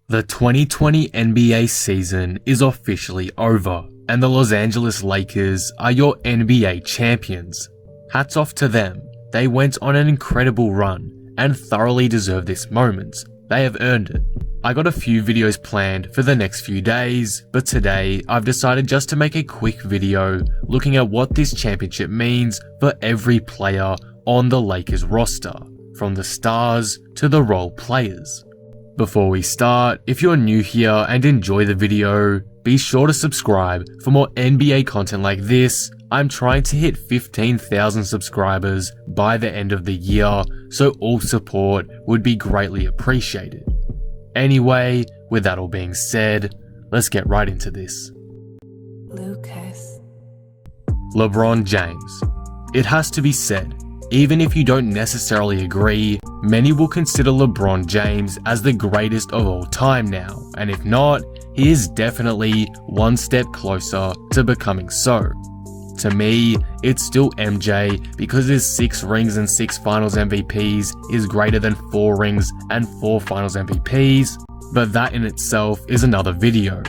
The 2020 NBA season is officially over, and the Los Angeles Lakers are your NBA champions. Hats off to them. They went on an incredible run and thoroughly deserve this moment. They have earned it. I got a few videos planned for the next few days, but today I've decided just to make a quick video looking at what this championship means for every player on the Lakers roster, from the stars to the role players. Before we start, if you're new here and enjoy the video, be sure to subscribe for more NBA content like this. I'm trying to hit 15,000 subscribers by the end of the year, so all support would be greatly appreciated. Anyway, with that all being said, let's get right into this. Lucas. LeBron James. It has to be said, even if you don't necessarily agree, many will consider LeBron James as the greatest of all time now, and if not, he is definitely one step closer to becoming so. To me, it's still MJ because his 6 rings and 6 finals MVPs is greater than 4 rings and 4 finals MVPs, but that in itself is another video.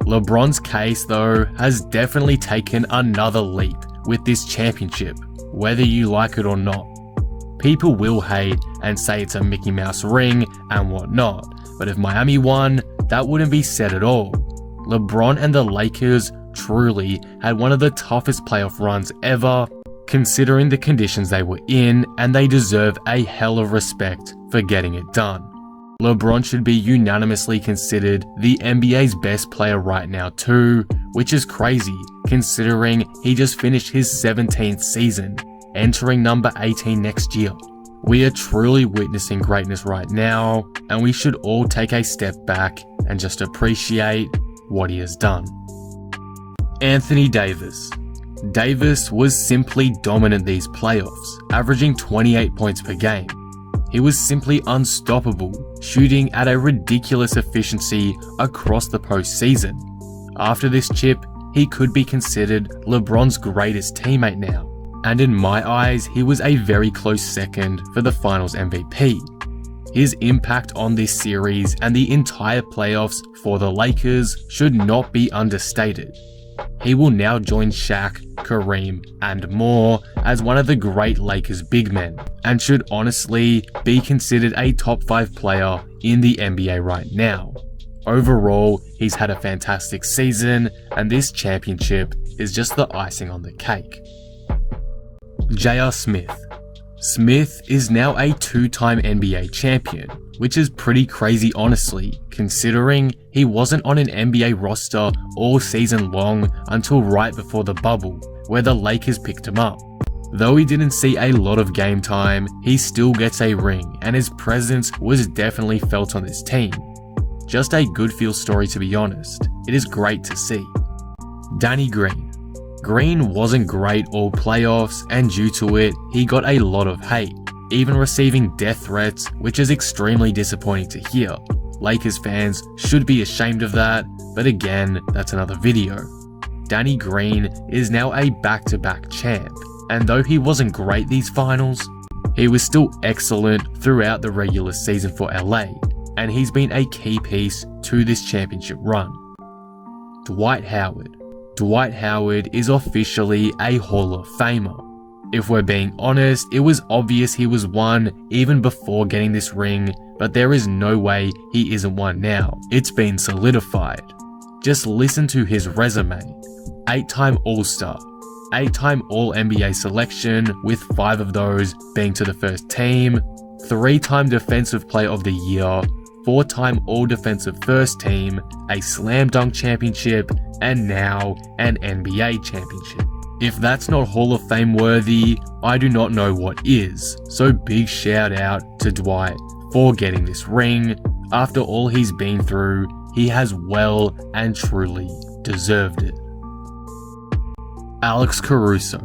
LeBron's case though has definitely taken another leap with this championship, whether you like it or not. People will hate and say it's a Mickey Mouse ring and whatnot, but if Miami won, that wouldn't be said at all. LeBron and the Lakers truly had one of the toughest playoff runs ever, considering the conditions they were in, and they deserve a hell of respect for getting it done. LeBron should be unanimously considered the NBA's best player right now too, which is crazy considering he just finished his 17th season, entering number 18 next year. We are truly witnessing greatness right now, and we should all take a step back and just appreciate what he has done. Anthony Davis. Davis was simply dominant these playoffs, averaging 28 points per game. He was simply unstoppable, shooting at a ridiculous efficiency across the postseason. After this chip, he could be considered LeBron's greatest teammate now, and in my eyes, he was a very close second for the Finals MVP. His impact on this series and the entire playoffs for the Lakers should not be understated. He will now join Shaq, Kareem, and more as one of the great Lakers big men, and should honestly be considered a top 5 player in the NBA right now. Overall, he's had a fantastic season, and this championship is just the icing on the cake. J.R. Smith. Smith is now a 2-time NBA champion, which is pretty crazy honestly, considering he wasn't on an NBA roster all season long until right before the bubble, where the Lakers picked him up. Though he didn't see a lot of game time, he still gets a ring, and his presence was definitely felt on this team. Just a good feel story to be honest. It is great to see. Danny Green. Green wasn't great all playoffs, and due to it, he got a lot of hate, even receiving death threats, which is extremely disappointing to hear. Lakers fans should be ashamed of that, but again, that's another video. Danny Green is now a back-to-back champ, and though he wasn't great these finals, he was still excellent throughout the regular season for LA, and he's been a key piece to this championship run. Dwight Howard. Dwight Howard is officially a Hall of Famer. If we're being honest, it was obvious he was one even before getting this ring, but there is no way he isn't one now. It's been solidified. Just listen to his resume. 8-time All-Star, 8-time All-NBA selection, with 5 of those being to the first team, 3-time Defensive Player of the Year, 4-time All-Defensive First Team, a Slam Dunk Championship, and now an NBA Championship. If that's not Hall of Fame worthy, I do not know what is, so big shout out to Dwight for getting this ring. After all he's been through, he has well and truly deserved it. Alex Caruso.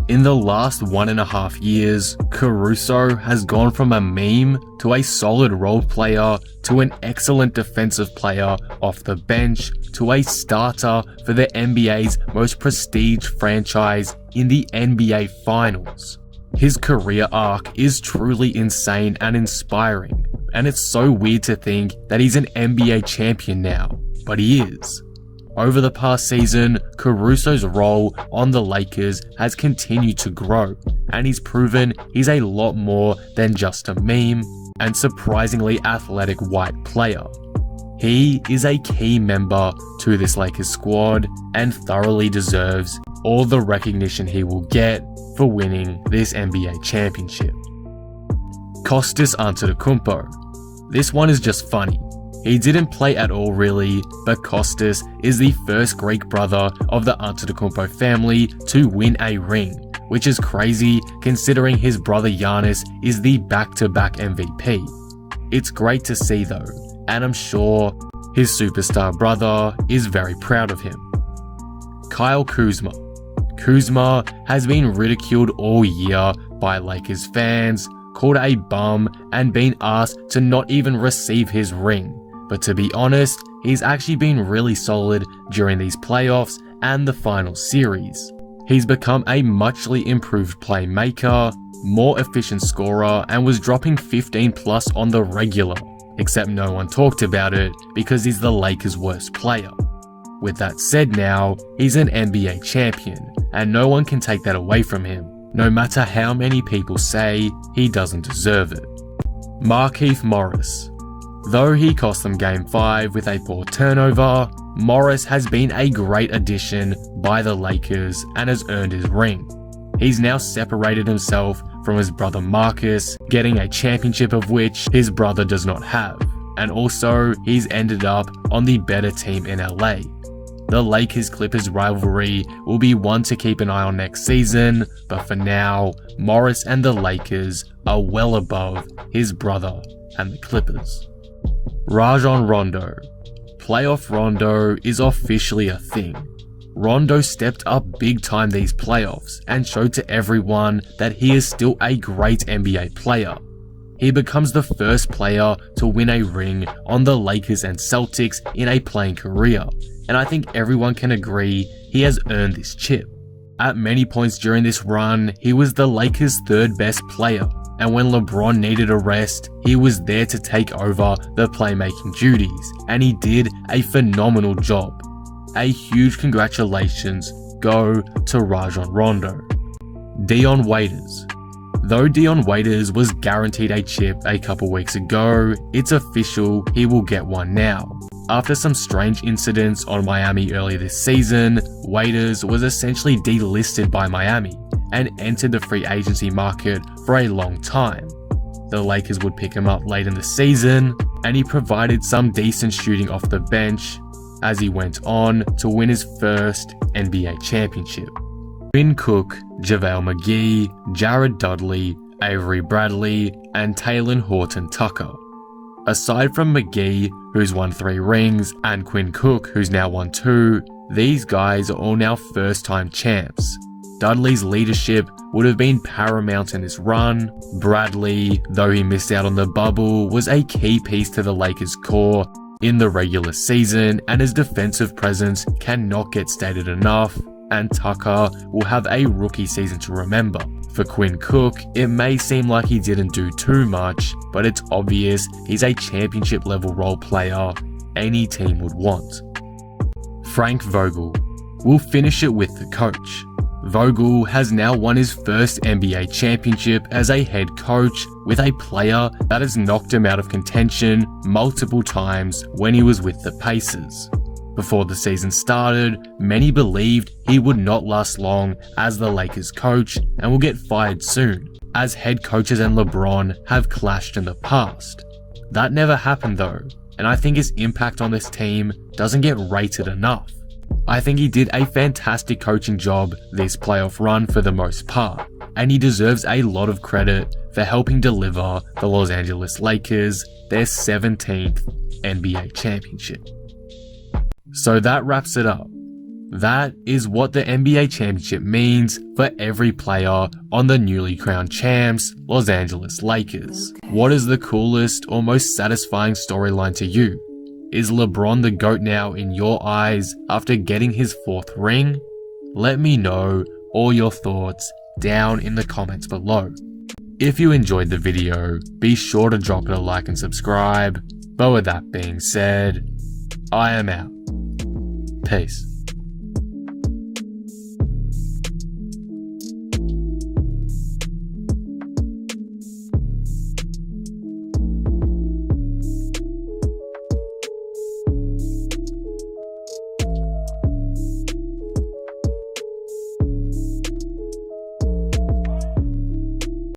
In the last 1.5 years, Caruso has gone from a meme to a solid role player to an excellent defensive player off the bench to a starter for the NBA's most prestige franchise in the NBA Finals. His career arc is truly insane and inspiring, and it's so weird to think that he's an NBA champion now, but he is. Over the past season, Caruso's role on the Lakers has continued to grow, and he's proven he's a lot more than just a meme and surprisingly athletic white player. He is a key member to this Lakers squad and thoroughly deserves all the recognition he will get for winning this NBA championship. Kostas Antetokounmpo. This one is just funny. He didn't play at all really, but Kostas is the first Greek brother of the Antetokounmpo family to win a ring, which is crazy considering his brother Giannis is the back-to-back MVP. It's great to see though, and I'm sure his superstar brother is very proud of him. Kyle Kuzma. Kuzma has been ridiculed all year by Lakers fans, called a bum, and been asked to not even receive his ring. But to be honest, he's actually been really solid during these playoffs and the final series. He's become a muchly improved playmaker, more efficient scorer, and was dropping 15 plus on the regular, except no one talked about it because he's the Lakers' worst player. With that said now, he's an NBA champion, and no one can take that away from him, no matter how many people say he doesn't deserve it. Markieff Morris. Though he cost them Game 5 with a poor turnover, Morris has been a great addition by the Lakers and has earned his ring. He's now separated himself from his brother Marcus, getting a championship of which his brother does not have, and also he's ended up on the better team in LA. The Lakers-Clippers rivalry will be one to keep an eye on next season, but for now, Morris and the Lakers are well above his brother and the Clippers. Rajon Rondo. Playoff Rondo is officially a thing. Rondo stepped up big time these playoffs and showed to everyone that he is still a great NBA player. He becomes the first player to win a ring on the Lakers and Celtics in a playing career, and I think everyone can agree he has earned this chip. At many points during this run, he was the Lakers' third best player, and when LeBron needed a rest, he was there to take over the playmaking duties, and he did a phenomenal job. A huge congratulations go to Rajon Rondo. Dion Waiters. Though Dion Waiters was guaranteed a chip a couple weeks ago, it's official he will get one now. After some strange incidents on Miami earlier this season, Waiters was essentially delisted by Miami and entered the free agency market for a long time. The Lakers would pick him up late in the season, and he provided some decent shooting off the bench as he went on to win his first NBA championship. Quinn Cook, JaVale McGee, Jared Dudley, Avery Bradley, and Talen Horton-Tucker. Aside from McGee, who's won 3 rings, and Quinn Cook, who's now won 2, these guys are all now first-time champs. Dudley's leadership would have been paramount in this run. Bradley, though he missed out on the bubble, was a key piece to the Lakers' core in the regular season, and his defensive presence cannot get stated enough, and Tucker will have a rookie season to remember. For Quinn Cook, it may seem like he didn't do too much, but it's obvious he's a championship level role player any team would want. Frank Vogel. We'll finish it with the coach. Vogel has now won his first NBA championship as a head coach with a player that has knocked him out of contention multiple times when he was with the Pacers. Before the season started, many believed he would not last long as the Lakers coach and will get fired soon, as head coaches and LeBron have clashed in the past. That never happened though, and I think his impact on this team doesn't get rated enough. I think he did a fantastic coaching job this playoff run for the most part, and he deserves a lot of credit for helping deliver the Los Angeles Lakers their 17th NBA championship. So that wraps it up. That is what the NBA championship means for every player on the newly crowned champs, Los Angeles Lakers. What is the coolest or most satisfying storyline to you? Is LeBron the GOAT now in your eyes after getting his 4th ring? Let me know all your thoughts down in the comments below. If you enjoyed the video, be sure to drop it a like and subscribe. But with that being said, I am out. Peace.